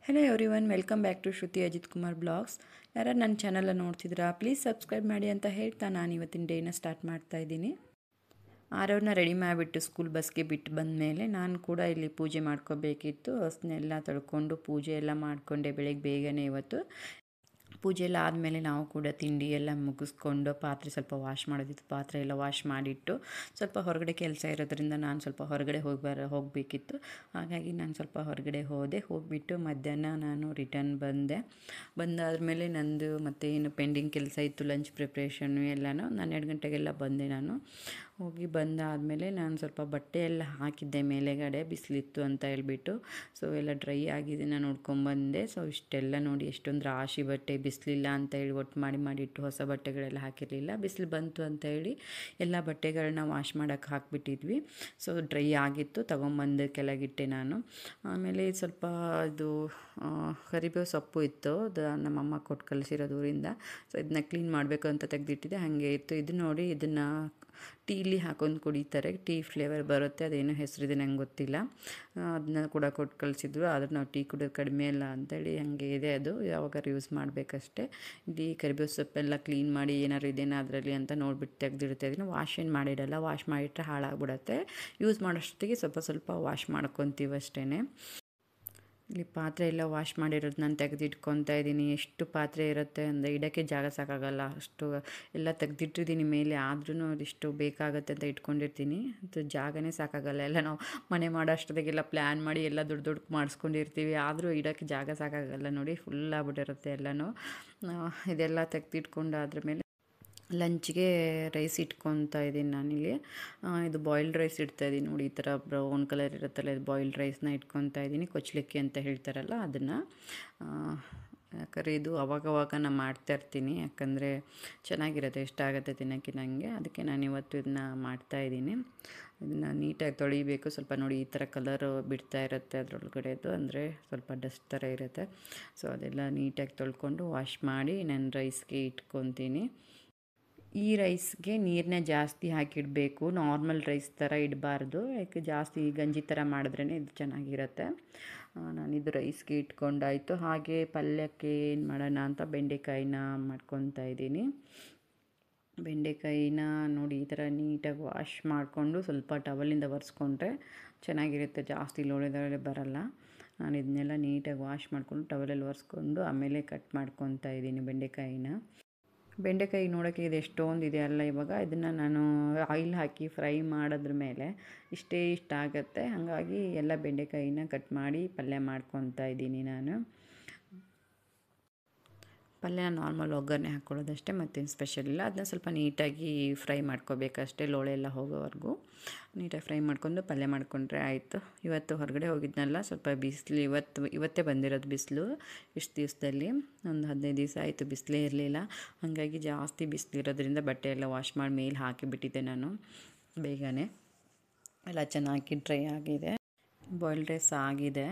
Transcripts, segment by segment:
Hello everyone, welcome back to Shruti Ajith Kumar blogs. ಯಾರು ನನ್ನ channel ನೋಡ್ತಿದ್ರಾ, please subscribe ಮಾಡಿ ಅಂತ ಹೇಳ್ತಾ ನಾನು ಇವತ್ತಿನ ಡೇನ ಸ್ಟಾರ್ಟ್ ಮಾಡ್ತಾ ಇದ್ದೀನಿ. ಆರವ್ರನ್ನ ರೆಡಿ ಮಾಡಿಬಿಟ್ಟು ಸ್ಕೂಲ್ ಬಸ್ಗೆ ಬಿಟ್ಟು ಬಂದಮೇಲೆ ನಾನು ಕೂಡ ಇಲ್ಲಿ ಪೂಜೆ ಮಾಡ್ಕೋಬೇಕಿತ್ತು. ಹೊಸನೆಲ್ಲ ತೊಳ್ಕೊಂಡು ಪೂಜೆ ಎಲ್ಲ ಮಾಡಿಕೊಂಡೆ ಬೆಳಗ್ಗೆ ಬೇಗನೆ. ಇವತ್ತು ಪೂಜೆ ಎಲ್ಲ ಆದಮೇಲೆ ನಾವು ಕೂಡ ತಿಂಡಿ ಎಲ್ಲ ಮುಗಿಸ್ಕೊಂಡು ಪಾತ್ರೆ ಸ್ವಲ್ಪ ವಾಶ್ ಮಾಡೋದಿತ್ತು, ಪಾತ್ರೆ ಎಲ್ಲ ವಾಶ್ ಮಾಡಿಟ್ಟು ಸ್ವಲ್ಪ ಹೊರಗಡೆ ಕೆಲಸ ಇರೋದ್ರಿಂದ ನಾನು ಸ್ವಲ್ಪ ಹೊರಗಡೆ ಹೋಗಬೇಕಿತ್ತು. ಹಾಗಾಗಿ ನಾನು ಸ್ವಲ್ಪ ಹೊರಗಡೆ ಹೋಗಿಬಿಟ್ಟು ಮಧ್ಯಾಹ್ನ ನಾನು ರಿಟರ್ನ್ ಬಂದಾದಮೇಲೆ ನಂದು ಮತ್ತು ಏನು ಪೆಂಡಿಂಗ್ ಕೆಲಸ ಇತ್ತು, ಲಂಚ್ ಪ್ರಿಪ್ರೇಷನ್ನು ಎಲ್ಲನೂ ನಾನು 2 ಗಂಟೆಗೆಲ್ಲ ಬಂದೆ. ನಾನು ಹೋಗಿ ಬಂದಾದಮೇಲೆ ನಾನು ಸ್ವಲ್ಪ ಬಟ್ಟೆ ಎಲ್ಲ ಹಾಕಿದ್ದೆ ಮೇಲೆಗಡೆ, ಬಿಸಿಲಿತ್ತು ಅಂತ ಹೇಳ್ಬಿಟ್ಟು. ಸೊ ಎಲ್ಲ ಡ್ರೈ ಆಗಿದೆ, ನಾನು ನೋಡ್ಕೊಂಬಂದೆ. ಸೊ ಇಷ್ಟೆಲ್ಲ ನೋಡಿ ಎಷ್ಟೊಂದು ರಾಶಿ ಬಟ್ಟೆ, ಬಿಸಿಲಿಲ್ಲ ಅಂತ ಹೇಳಿ ಒಟ್ಟು ಮಾಡಿಟ್ಟು ಹೊಸ ಬಟ್ಟೆಗಳೆಲ್ಲ ಹಾಕಿರಲಿಲ್ಲ. ಬಿಸಿಲು ಬಂತು ಅಂತ ಹೇಳಿ ಎಲ್ಲ ಬಟ್ಟೆಗಳನ್ನ ವಾಶ್ ಮಾಡೋಕ್ಕೆ ಹಾಕಿಬಿಟ್ಟಿದ್ವಿ. ಸೊ ಡ್ರೈ ಆಗಿತ್ತು, ತೊಗೊಂಬಂದು ಕೆಳಗಿಟ್ಟೆ ನಾನು. ಆಮೇಲೆ ಸ್ವಲ್ಪ ಇದು ಕರಿಬೇವು ಸೊಪ್ಪು ಇತ್ತು, ನಮ್ಮಮ್ಮ ಕೊಟ್ಟು ಕಳಿಸಿರೋದು ಊರಿಂದ. ಸೊ ಇದನ್ನ ಕ್ಲೀನ್ ಮಾಡಬೇಕು ಅಂತ ತೆಗೆದಿಟ್ಟಿದ್ದೆ, ಹಾಗೆ ಇತ್ತು. ಇದು ನೋಡಿ, ಇದನ್ನು ಟೀಲಿ ಹಾಕೊಂಡು ಕುಡಿತಾರೆ, ಟೀ ಫ್ಲೇವರ್ ಬರುತ್ತೆ, ಅದೇನೋ ಹೆಸರಿದೆ ನಂಗೆ ಗೊತ್ತಿಲ್ಲ. ಅದನ್ನ ಕೂಡ ಕೊಟ್ಟು ಕಳಿಸಿದ್ರು. ಆದ್ರೆ ನಾವು ಟೀ ಕುಡಿಯೋದು ಕಡಿಮೆ ಇಲ್ಲ ಅಂತೇಳಿ ಹಾಗೆ ಇದೆ, ಅದು ಯಾವಾಗಾರು ಯೂಸ್ ಮಾಡಬೇಕಷ್ಟೇ. ಇಲ್ಲಿ ಕರಿಬೇವು ಸೊಪ್ಪೆಲ್ಲ ಕ್ಲೀನ್ ಮಾಡಿ ಏನಾದ್ರು ಇದೇನೋ ಅದರಲ್ಲಿ ಅಂತ ನೋಡಿಬಿಟ್ಟು ತೆಗೆದಿಡ್ತಾ ಇದ್ದೀನಿ. ವಾಶ್ ಏನು ಮಾಡಿಡಲ್ಲ, ವಾಶ್ ಮಾಡಿಟ್ರೆ ಹಾಳಾಗ್ಬಿಡುತ್ತೆ. ಯೂಸ್ ಮಾಡೋಷ್ಟೊತ್ತಿಗೆ ಸ್ವಲ್ಪ ವಾಶ್ ಮಾಡ್ಕೊತೀವಿ ಅಷ್ಟೇ. ಇಲ್ಲಿ ಪಾತ್ರೆ ಎಲ್ಲ ವಾಶ್ ಮಾಡಿರೋದು ನಾನು ತೆಗೆದಿಟ್ಕೊತಾ ಇದ್ದೀನಿ. ಎಷ್ಟು ಪಾತ್ರೆ ಇರುತ್ತೆ ಅಂದರೆ ಇಡೋಕ್ಕೆ ಜಾಗ ಸಾಕಾಗಲ್ಲ, ಅಷ್ಟು ಎಲ್ಲ ತೆಗೆದಿಟ್ಟಿದ್ದೀನಿ ಮೇಲೆ. ಆದ್ರೂ ಅದಿಷ್ಟು ಬೇಕಾಗುತ್ತೆ ಅಂತ ಇಟ್ಕೊಂಡಿರ್ತೀನಿ, ಅದು ಜಾಗನೇ ಸಾಕಾಗಲ್ಲ. ಎಲ್ಲ ನಾವು ಮನೆ ಮಾಡೋ ಅಷ್ಟೊತ್ತಿಗೆಲ್ಲ ಪ್ಲ್ಯಾನ್ ಮಾಡಿ ಎಲ್ಲ ದೊಡ್ಡ ಮಾಡಿಸ್ಕೊಂಡಿರ್ತೀವಿ, ಆದರೂ ಇಡೋಕ್ಕೆ ಜಾಗ ಸಾಕಾಗಲ್ಲ. ನೋಡಿ, ಫುಲ್ ಆಗ್ಬಿಟ್ಟಿರುತ್ತೆ ಎಲ್ಲನೂ. ಇದೆಲ್ಲ ತೆಗೆದಿಟ್ಕೊಂಡಾದ್ರ ಮೇಲೆ ಲಂಚ್ಗೆ ರೈಸ್ ಇಟ್ಕೊತಾ ಇದ್ದೀನಿ ನಾನಿಲ್ಲಿ. ಇದು ಬಾಯ್ಲ್ಡ್ ರೈಸ್ ಇಡ್ತಾಯಿದ್ದೀನಿ ನೋಡಿ, ಈ ಥರ ಬ್ರೌನ್ ಕಲರ್ ಇರುತ್ತಲ್ಲ, ಇದು ಬಾಯ್ಲ್ಡ್ ರೈಸ್ನ ಇಟ್ಕೊತಾ ಇದ್ದೀನಿ. ಕೊಚ್ಚಲಿಕ್ಕಿ ಅಂತ ಹೇಳ್ತಾರಲ್ಲ ಅದನ್ನು. ಯಾಕಂದರೆ ಇದು ಅವಾಗವಾಗ ನಾನು ಮಾಡ್ತಾಯಿರ್ತೀನಿ, ಯಾಕಂದರೆ ಚೆನ್ನಾಗಿರುತ್ತೆ, ಇಷ್ಟ ಆಗುತ್ತೆ ತಿನ್ನೋಕ್ಕೆ ನನಗೆ. ಅದಕ್ಕೆ ನಾನು ಇವತ್ತು ಇದನ್ನ ಮಾಡ್ತಾಯಿದ್ದೀನಿ. ಇದನ್ನು ನೀಟಾಗಿ ತೊಳಿಬೇಕು. ಸ್ವಲ್ಪ ನೋಡಿ, ಈ ಥರ ಕಲರು ಬಿಡ್ತಾ ಇರುತ್ತೆ ಅದರೊಳಗಡೆದು, ಅಂದರೆ ಸ್ವಲ್ಪ ಡಸ್ಟ್ ಥರ ಇರುತ್ತೆ. ಸೊ ಅದೆಲ್ಲ ನೀಟಾಗಿ ತೊಳ್ಕೊಂಡು ವಾಶ್ ಮಾಡಿ ನಾನು ರೈಸ್ಗೆ ಇಟ್ಕೊತೀನಿ. ಈ ರೈಸ್ಗೆ ನೀರನ್ನ ಜಾಸ್ತಿ ಹಾಕಿಡಬೇಕು, ನಾರ್ಮಲ್ ರೈಸ್ ಥರ ಇಡಬಾರ್ದು. ಯಾಕೆ ಜಾಸ್ತಿ ಗಂಜಿ ಥರ ಮಾಡಿದ್ರೇ ಇದು ಚೆನ್ನಾಗಿರುತ್ತೆ. ನಾನಿದು ರೈಸ್ಗೆ ಇಟ್ಕೊಂಡಾಯಿತು. ಹಾಗೆ ಪಲ್ಯಕ್ಕೆ ಏನು ಮಾಡೋಣ ಅಂತ ಬೆಂಡೆಕಾಯಿನ ಮಾಡ್ಕೊತಾ ಇದ್ದೀನಿ. ಬೆಂಡೆಕಾಯಿನ ನೋಡಿ ಈ ಥರ ನೀಟಾಗಿ ವಾಶ್ ಮಾಡಿಕೊಂಡು ಸ್ವಲ್ಪ ಟವಲಿಂದ ಒರೆಸ್ಕೊಂಡ್ರೆ ಚೆನ್ನಾಗಿರುತ್ತೆ, ಜಾಸ್ತಿ ಲೋಳೆದೊಳೆ ಬರಲ್ಲ. ನಾನು ಇದನ್ನೆಲ್ಲ ನೀಟಾಗಿ ವಾಶ್ ಮಾಡಿಕೊಂಡು ಟವಲಲ್ಲಿ ಒರೆಸ್ಕೊಂಡು ಆಮೇಲೆ ಕಟ್ ಮಾಡ್ಕೊತಾ ಇದ್ದೀನಿ ಬೆಂಡೆಕಾಯಿ ನೋಡೋಕ್ಕೆ ಇದು ಎಷ್ಟೊಂದು ಇದೆ ಅಲ್ಲ. ಇವಾಗ ಇದನ್ನು ನಾನು ಆಯಿಲ್ ಹಾಕಿ ಫ್ರೈ ಮಾಡೋದ್ರ ಮೇಲೆ ಇಷ್ಟ ಆಗುತ್ತೆ. ಹಾಗಾಗಿ ಎಲ್ಲ ಬೆಂಡೆಕಾಯಿನ ಕಟ್ ಮಾಡಿ ಪಲ್ಯ ಮಾಡ್ಕೊತಾ ಇದ್ದೀನಿ ನಾನು. ಪಲ್ಯ ನಾರ್ಮಲ್ ಒಗ್ಗರಣೆ ಹಾಕ್ಕೊಳ್ಳೋದಷ್ಟೇ, ಮತ್ತೇನು ಸ್ಪೆಷಲ್ ಇಲ್ಲ. ಅದನ್ನ ಸ್ವಲ್ಪ ನೀಟಾಗಿ ಫ್ರೈ ಮಾಡ್ಕೋಬೇಕಷ್ಟೇ, ಲೋಳೆ ಎಲ್ಲ ಹೋಗೋವರೆಗೂ ನೀಟಾಗಿ ಫ್ರೈ ಮಾಡ್ಕೊಂಡು ಪಲ್ಯ ಮಾಡಿಕೊಂಡ್ರೆ ಆಯಿತು. ಇವತ್ತು ಹೊರಗಡೆ ಹೋಗಿದ್ನಲ್ಲ, ಸ್ವಲ್ಪ ಬಿಸಿಲು ಇವತ್ತೇ ಬಂದಿರೋದು ಬಿಸಿಲು. ಇಷ್ಟು ದಿವಸದಲ್ಲಿ ಒಂದು 15 ದಿವಸ ಆಯಿತು ಬಿಸಿಲೇ ಇರಲಿಲ್ಲ. ಹಾಗಾಗಿ ಜಾಸ್ತಿ ಬಿಸಿಲಿರೋದ್ರಿಂದ ಬಟ್ಟೆ ಎಲ್ಲ ವಾಶ್ ಮಾಡಿ ಮೇಲೆ ಹಾಕಿಬಿಟ್ಟಿದ್ದೆ ನಾನು ಬೇಗನೆ. ಎಲ್ಲ ಚೆನ್ನಾಗಿ ಡ್ರೈ ಆಗಿದೆ. ಬಾಯ್ಲ್ಡ್ ರೈಸ್ ಆಗಿದೆ.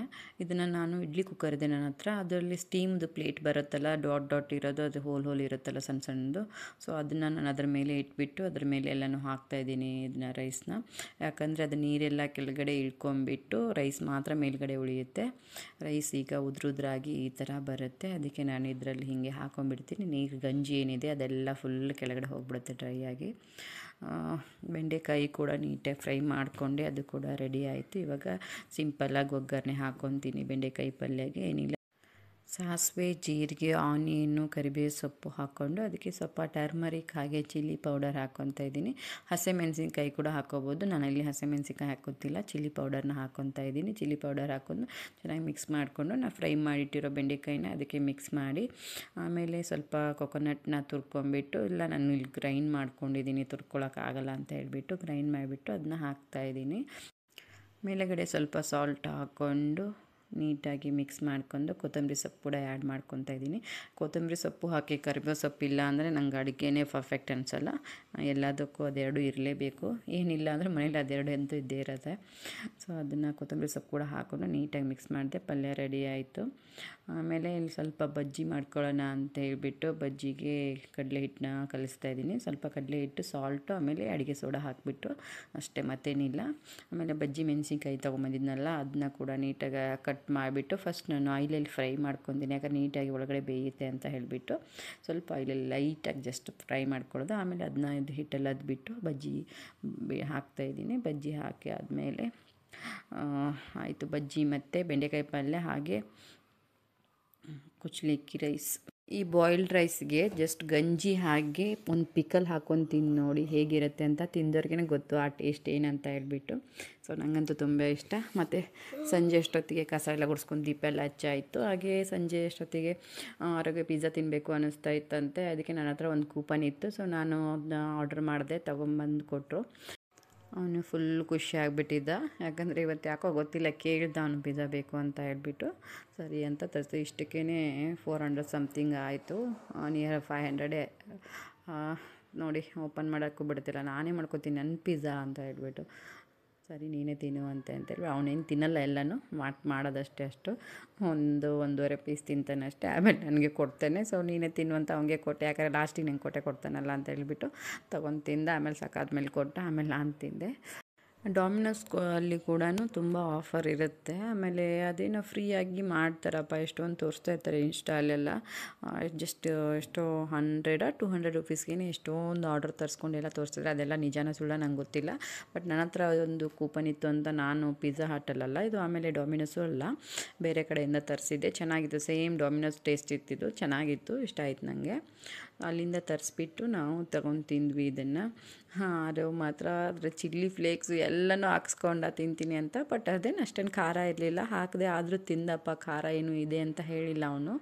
ಇದನ್ನು ನಾನು ಇಡ್ಲಿ ಕುಕ್ಕರ್ ಇದೆ ನನ್ನ ಹತ್ರ, ಅದರಲ್ಲಿ ಸ್ಟೀಮ್ದು ಪ್ಲೇಟ್ ಬರುತ್ತಲ್ಲ, ಡಾಟ್ ಇರೋದು, ಅದು ಹೋಲ್ ಇರುತ್ತಲ್ಲ ಸಣ್ಣದು. ಸೊ ಅದನ್ನು ನಾನು ಅದರ ಮೇಲೆ ಇಟ್ಬಿಟ್ಟು ಅದ್ರ ಮೇಲೆ ಎಲ್ಲನೂ ಹಾಕ್ತಾಯಿದ್ದೀನಿ ಇದನ್ನ ರೈಸ್ನ. ಯಾಕಂದರೆ ಅದು ನೀರೆಲ್ಲ ಕೆಳಗಡೆ ಇಳ್ಕೊಂಬಿಟ್ಟು ರೈಸ್ ಮಾತ್ರ ಮೇಲ್ಗಡೆ ಉಳಿಯುತ್ತೆ. ರೈಸ್ ಈಗ ಉದ್ರಾಗಿ ಈ ಥರ ಬರುತ್ತೆ. ಅದಕ್ಕೆ ನಾನು ಇದರಲ್ಲಿ ಹೀಗೆ ಹಾಕೊಂಡ್ಬಿಡ್ತೀನಿ. ನೀರು ಗಂಜಿ ಏನಿದೆ ಅದೆಲ್ಲ ಫುಲ್ ಕೆಳಗಡೆ ಹೋಗ್ಬಿಡುತ್ತೆ ಡ್ರೈ ಆಗಿ. ಬೆಂಡೆಕಾಯಿ ಕೂಡ ನೀಟಾಗಿ ಫ್ರೈ ಮಾಡಿಕೊಂಡೆ, ಅದು ಕೂಡ ರೆಡಿ ಆಯಿತು. ಇವಾಗ ಸಿಂಪಲ್ಲಾಗಿ ಒಗ್ಗರಣೆ ಹಾಕ್ಕೊತೀನಿ ಬೆಂಡೆಕಾಯಿ ಪಲ್ಯಗೆ. ಏನಿಲ್ಲ, ಸಾಸಿವೆ, ಜೀರಿಗೆ, ಆನಿಯನ್ನು, ಕರಿಬೇವು ಸೊಪ್ಪು ಹಾಕ್ಕೊಂಡು ಅದಕ್ಕೆ ಸ್ವಲ್ಪ ಟರ್ಮರಿಕ್ ಹಾಗೆ ಚಿಲ್ಲಿ ಪೌಡರ್ ಹಾಕ್ಕೊತಾ ಇದ್ದೀನಿ. ಹಸಿಮೆಣಸಿನ್ಕಾಯಿ ಕೂಡ ಹಾಕ್ಕೋಬೋದು, ನಾನಲ್ಲಿ ಹಸಿಮೆಣಸಿನ್ಕಾಯಿ ಹಾಕೋತಿಲ್ಲ, ಚಿಲ್ಲಿ ಪೌಡರ್ನ ಹಾಕ್ಕೊತಾ ಇದ್ದೀನಿ. ಚಿಲ್ಲಿ ಪೌಡರ್ ಹಾಕ್ಕೊಂಡು ಚೆನ್ನಾಗಿ ಮಿಕ್ಸ್ ಮಾಡಿಕೊಂಡು ನಾನು ಫ್ರೈ ಮಾಡಿಟ್ಟಿರೋ ಬೆಂಡೆಕಾಯಿನ ಅದಕ್ಕೆ ಮಿಕ್ಸ್ ಮಾಡಿ, ಆಮೇಲೆ ಸ್ವಲ್ಪ ಕೊಕೊನಟ್ನ ತುರ್ಕೊಂಬಿಟ್ಟು, ಇಲ್ಲ ನಾನು ಇಲ್ಲಿ ಗ್ರೈಂಡ್ ಮಾಡ್ಕೊಂಡಿದ್ದೀನಿ, ತುರ್ಕೊಳಕ್ಕಾಗಲ್ಲ ಅಂತ ಹೇಳ್ಬಿಟ್ಟು ಗ್ರೈಂಡ್ ಮಾಡಿಬಿಟ್ಟು ಅದನ್ನ ಹಾಕ್ತಾಯಿದ್ದೀನಿ. ಮೇಲೆಗಡೆ ಸ್ವಲ್ಪ ಸಾಲ್ಟ್ ಹಾಕ್ಕೊಂಡು ನೀಟಾಗಿ ಮಿಕ್ಸ್ ಮಾಡ್ಕೊಂಡು ಕೊತ್ತಂಬರಿ ಸೊಪ್ಪು ಕೂಡ ಆ್ಯಡ್ ಮಾಡ್ಕೊತಾ ಇದ್ದೀನಿ. ಕೊತ್ತಂಬರಿ ಸೊಪ್ಪು ಹಾಕಿ ಕರಿಬೇವು ಸೊಪ್ಪಿಲ್ಲ ಅಂದರೆ ನಂಗೆ ಅಡುಗೆನೇ ಪರ್ಫೆಕ್ಟ್ ಅನಿಸಲ್ಲ. ಎಲ್ಲದಕ್ಕೂ ಅದೆರಡು ಇರಲೇಬೇಕು, ಏನಿಲ್ಲ ಅಂದರೆ ಮನೇಲಿ ಅದೆರಡು ಅಂತೂ ಇದ್ದೇ ಇರುತ್ತೆ. ಸೊ ಅದನ್ನು ಕೊತ್ತಂಬರಿ ಸೊಪ್ಪು ಕೂಡ ಹಾಕ್ಕೊಂಡು ನೀಟಾಗಿ ಮಿಕ್ಸ್ ಮಾಡಿದೆ. ಪಲ್ಯ ರೆಡಿ ಆಯಿತು. ಆಮೇಲೆ ಇಲ್ಲಿ ಸ್ವಲ್ಪ ಬಜ್ಜಿ ಮಾಡ್ಕೊಳ್ಳೋಣ ಅಂತ ಹೇಳ್ಬಿಟ್ಟು ಬಜ್ಜಿಗೆ ಕಡಲೆ ಹಿಟ್ಟನ್ನ ಕಲಿಸ್ತಾ ಇದ್ದೀನಿ. ಸ್ವಲ್ಪ ಕಡಲೆ ಹಿಟ್ಟು, ಸಾಲ್ಟು, ಆಮೇಲೆ ಅಡುಗೆ ಸೋಡಾ ಹಾಕಿಬಿಟ್ಟು ಅಷ್ಟೇ, ಮತ್ತೇನಿಲ್ಲ. ಆಮೇಲೆ ಬಜ್ಜಿ ಮೆಣಸಿನ್ಕಾಯಿ ತೊಗೊಂಬಂದಿದ್ನಲ್ಲ ಅದನ್ನ ಕೂಡ ನೀಟಾಗಿ ಕಟ್ ಕಟ್ ಮಾಡಿಬಿಟ್ಟು ಫಸ್ಟ್ ನಾನು ಆಯಿಲಲ್ಲಿ ಫ್ರೈ ಮಾಡ್ಕೊತೀನಿ, ಯಾಕಂದ್ರೆ ನೀಟಾಗಿ ಒಳಗಡೆ ಬೇಯುತ್ತೆ ಅಂತ ಹೇಳಿಬಿಟ್ಟು ಸ್ವಲ್ಪ ಆಯಿಲಲ್ಲಿ ಲೈಟಾಗಿ ಜಸ್ಟ್ ಫ್ರೈ ಮಾಡ್ಕೊಳ್ಳೋದು. ಆಮೇಲೆ ಅದನ್ನ ಇದು ಹಿಟ್ಟಲ್ಲಿ ಅದ್ಬಿಟ್ಟು ಬಜ್ಜಿ ಹಾಕ್ತಾಯಿದ್ದೀನಿ. ಬಜ್ಜಿ ಹಾಕಿ ಆದಮೇಲೆ ಆಯಿತು, ಬಜ್ಜಿ ಮತ್ತು ಬೆಂಡೆಕಾಯಿ ಪಲ್ಯ, ಹಾಗೆ ಕುಚ್ಚಲಕ್ಕಿ ರೈಸ್. ಈ ಬಾಯ್ಲ್ಡ್ ರೈಸ್ಗೆ ಜಸ್ಟ್ ಗಂಜಿ ಹಾಗೆ ಒಂದು ಪಿಕಲ್ ಹಾಕ್ಕೊಂಡು ತಿಂದು ನೋಡಿ ಹೇಗಿರುತ್ತೆ ಅಂತ, ತಿಂದವ್ರಿಗೆ ಗೊತ್ತು ಆ ಟೇಸ್ಟ್ ಏನಂತ ಹೇಳ್ಬಿಟ್ಟು. ಸೊ ನನಗಂತೂ ತುಂಬ ಇಷ್ಟ. ಮತ್ತು ಸಂಜೆ ಅಷ್ಟೊತ್ತಿಗೆ ಕಸ ಎಲ್ಲ ಗುಡಿಸ್ಕೊಂಡು ದೀಪ ಎಲ್ಲ ಹಚ್ಚಾಯಿತು. ಹಾಗೆ ಸಂಜೆ ಅಷ್ಟೊತ್ತಿಗೆ ಅವ್ರಿಗೆ ಪಿಜ್ಜಾ ತಿನ್ನಬೇಕು ಅನ್ನಿಸ್ತಾ ಇತ್ತಂತೆ. ಅದಕ್ಕೆ ನನ್ನ ಹತ್ರ ಒಂದು ಕೂಪನ್ ಇತ್ತು. ಸೊ ನಾನು ಅದನ್ನ ಆರ್ಡ್ರ್ ಮಾಡಿದೆ, ತೊಗೊಂಬಂದು ಕೊಟ್ಟರು. ಅವನು ಫುಲ್ ಖುಷಿ ಆಗಿಬಿಟ್ಟಿದ್ದ, ಯಾಕಂದರೆ ಇವತ್ತು ಯಾಕೋ ಗೊತ್ತಿಲ್ಲ ಕೇಳಿದ್ದ ಅವನು ಪಿಜ್ಜಾ ಬೇಕು ಅಂತ ಹೇಳ್ಬಿಟ್ಟು. ಸರಿ ಅಂತ ತರಿಸಿ. ಇಷ್ಟಕ್ಕೇ 400 ಸಮಥಿಂಗ್ ಆಯಿತು, ನಿಯರ್ 500 ನೋಡಿ. ಓಪನ್ ಮಾಡೋಕ್ಕೂ ಬಿಡ್ತಿಲ್ಲ, ನಾನೇ ಮಾಡ್ಕೊತೀನಿ ನನ್ನ ಪಿಜ್ಜಾ ಅಂತ ಹೇಳ್ಬಿಟ್ಟು. ಸರಿ ನೀನೇ ತಿನ್ನು ಅಂತೇಳಿ ಅವನೇನು ತಿನ್ನಲ್ಲ, ಎಲ್ಲನೂ ಮಾಡೋದಷ್ಟೇ ಅಷ್ಟು, 1-1.5 ಪೀಸ್ ತಿಂತಾನೆ ಅಷ್ಟೇ. ಆಮೇಲೆ ನನಗೆ ಕೊಡ್ತೇನೆ. ಸೊ ನೀನೇ ತಿನ್ನುವಂತ ಅವನಿಗೆ ಕೊಟ್ಟೆ, ಯಾಕಂದರೆ ಲಾಸ್ಟಿಗೆ ನಂಗೆ ಕೊಡ್ತಾನಲ್ಲ ಅಂತ ಹೇಳ್ಬಿಟ್ಟು ತೊಗೊಂಡು ತಿಂದ. ಆಮೇಲೆ ಸಾಕಾದ್ಮೇಲೆ ಕೊಟ್ಟ, ಆಮೇಲೆ ನಾನು ತಿಂದೆ. ಡಾಮಿನೋಸ್ ಅಲ್ಲಿ ಕೂಡ ತುಂಬ ಆಫರ್ ಇರುತ್ತೆ. ಆಮೇಲೆ ಅದೇನೋ ಫ್ರೀಯಾಗಿ ಮಾಡ್ತಾರಪ್ಪ, ಎಷ್ಟೊಂದು ತೋರಿಸ್ತಾ ಇರ್ತಾರೆ ಇನ್ಸ್ಟಾಲೆಲ್ಲ. ಜಸ್ಟ್ ಎಷ್ಟೋ 100-200 ರುಪೀಸ್ಗೆ ಎಷ್ಟೊಂದು ಆರ್ಡರ್ ತರಿಸ್ಕೊಂಡೆಲ್ಲ ತೋರಿಸ್ತಿದ್ರೆ, ಅದೆಲ್ಲ ನಿಜಾನ ಸುಳ್ಳ ನಂಗೆ ಗೊತ್ತಿಲ್ಲ. ಬಟ್ ನನ್ನ ಹತ್ರ ಒಂದು ಕೂಪನ್ ಇತ್ತು ಅಂತ ನಾನು ಪಿಜ್ಜಾ ಹಟ್ಟಲ್ಲ ಇದು, ಆಮೇಲೆ ಡಾಮಿನೋಸು ಅಲ್ಲ, ಬೇರೆ ಕಡೆಯಿಂದ ತರಿಸಿದ್ದೆ. ಚೆನ್ನಾಗಿತ್ತು, ಸೇಮ್ ಡಾಮಿನೋಸ್ ಟೇಸ್ಟ್ ಇರ್ತಿದ್ದು, ಚೆನ್ನಾಗಿತ್ತು, ಇಷ್ಟ ಆಯ್ತು ನನಗೆ. ಅಲ್ಲಿಂದ ತರಿಸ್ಬಿಟ್ಟು ನಾವು ತಗೊಂಡು ತಿಂದ್ವಿ ಇದನ್ನು. ಅದು ಮಾತ್ರ ಅದರ ಚಿಲ್ಲಿ ಫ್ಲೇಕ್ಸು ಎಲ್ಲನೂ ಹಾಕ್ಸ್ಕೊಂಡು ತಿಂತೀನಿ ಅಂತ. ಬಟ್ ಅದೇನು ಅಷ್ಟೇನು ಖಾರ ಇರಲಿಲ್ಲ, ಹಾಕಿದೆ. ಆದರೂ ತಿಂದಪ್ಪ, ಖಾರ ಏನು ಇದೆ ಅಂತ ಹೇಳಿಲ್ಲ ಅವನು.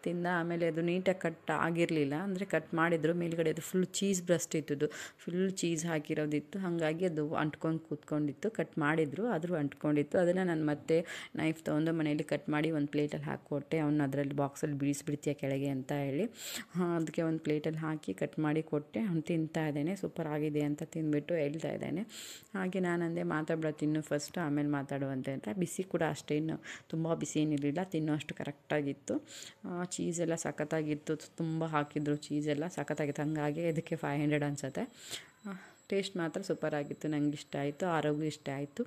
ತಿಂದ. ಆಮೇಲೆ ಅದು ನೀಟಾಗಿ ಕಟ್ ಆಗಿರಲಿಲ್ಲ, ಅಂದರೆ ಕಟ್ ಮಾಡಿದ್ರು ಮೇಲ್ಗಡೆ ಅದು ಫುಲ್ ಚೀಸ್ ಬ್ರಸ್ಟ್ ಇತ್ತು, ಫುಲ್ ಚೀಸ್ ಹಾಕಿರೋದಿತ್ತು. ಹಾಗಾಗಿ ಅದು ಅಂಟ್ಕೊಂಡು ಕೂತ್ಕೊಂಡಿತ್ತು. ಕಟ್ ಮಾಡಿದ್ರು ಆದರೂ ಅಂಟ್ಕೊಂಡಿತ್ತು. ಅದನ್ನು ನಾನು ಮತ್ತೆ ನೈಫ್ ತೊಗೊಂಡು ಮನೆಯಲ್ಲಿ ಕಟ್ ಮಾಡಿ ಒಂದು ಪ್ಲೇಟಲ್ಲಿ ಹಾಕ್ಕೊಟ್ಟೆ. ಅವನು ಅದರಲ್ಲಿ ಬಾಕ್ಸಲ್ಲಿ ಬಿಡಿಸ್ಬಿಡ್ತೀಯ ಕೆಳಗೆ ಅಂತ ಹೇಳಿ, ಅದಕ್ಕೆ ಒಂದು ಪ್ಲೇಟಲ್ಲಿ ಹಾಕಿ ಕಟ್ ಮಾಡಿ ಕೊಟ್ಟೆ. ಅವ್ನು ತಿಂತಾ ಇದ್ದಾನೆ, ಸೂಪರ್ ಆಗಿದೆ ಅಂತ ತಿಂದ್ಬಿಟ್ಟು ಹೇಳ್ತಾ ಇದ್ದಾನೆ. ಹಾಗೆ ನಾನಂದೆ ಮಾತಾಡಬೇಡ, ತಿನ್ನು ಫಸ್ಟ್, ಆಮೇಲೆ ಮಾತಾಡುವಂತೆ ಅಂತ. ಬಿಸಿ ಕೂಡ ಅಷ್ಟೇನು ತುಂಬ ಬಿಸಿ ಏನಿರಲಿಲ್ಲ, ತಿನ್ನೋ ಅಷ್ಟು ಕರೆಕ್ಟಾಗಿತ್ತು. ಚೀಸೆಲ್ಲ ಸಖತ್ತಾಗಿತ್ತು, ತುಂಬ ಹಾಕಿದ್ರು ಚೀಸೆಲ್ಲ ಸಖತ್ತಾಗಿತ್ತು. ಹಂಗಾಗಿ ಇದಕ್ಕೆ 500 ಅನಿಸುತ್ತೆ. ಟೇಸ್ಟ್ ಮಾತ್ರ ಸೂಪರಾಗಿತ್ತು, ನಂಗೆ ಇಷ್ಟ ಆಯಿತು. ಆರೋಗ್ಯ ಇಷ್ಟ ಆಯಿತು,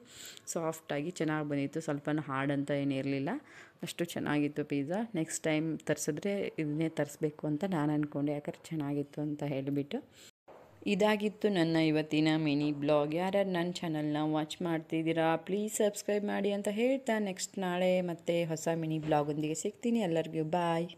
ಸಾಫ್ಟಾಗಿ ಚೆನ್ನಾಗಿ ಬಂದಿತ್ತು, ಸ್ವಲ್ಪ ಹಾರ್ಡ್ ಅಂತ ಏನಿರಲಿಲ್ಲ, ಅಷ್ಟು ಚೆನ್ನಾಗಿತ್ತು ಪಿಜ್ಜಾ. ನೆಕ್ಸ್ಟ್ ಟೈಮ್ ತರಿಸಿದ್ರೆ ಇದನ್ನೇ ತರಿಸ್ಬೇಕು ಅಂತ ನಾನು ಅಂದ್ಕೊಂಡೆ, ಯಾಕಂದ್ರೆ ಚೆನ್ನಾಗಿತ್ತು ಅಂತ ಹೇಳಿಬಿಟ್ಟು. ಇದಾಗಿತ್ತು ನನ್ನ ಇವತ್ತಿನ ಮಿನಿ ಬ್ಲಾಗ್. ಯಾರ್ಯಾರು ನನ್ನ ಚಾನಲ್ನ ವಾಚ್ ಮಾಡ್ತಿದ್ದೀರಾ ಪ್ಲೀಸ್ ಸಬ್ಸ್ಕ್ರೈಬ್ ಮಾಡಿ ಅಂತ ಹೇಳ್ತಾ, ನೆಕ್ಸ್ಟ್ ನಾಳೆ ಮತ್ತೆ ಹೊಸ ಮಿನಿ ಬ್ಲಾಗೊಂದಿಗೆ ಸಿಗ್ತೀನಿ. ಎಲ್ಲರಿಗೂ ಬಾಯ್.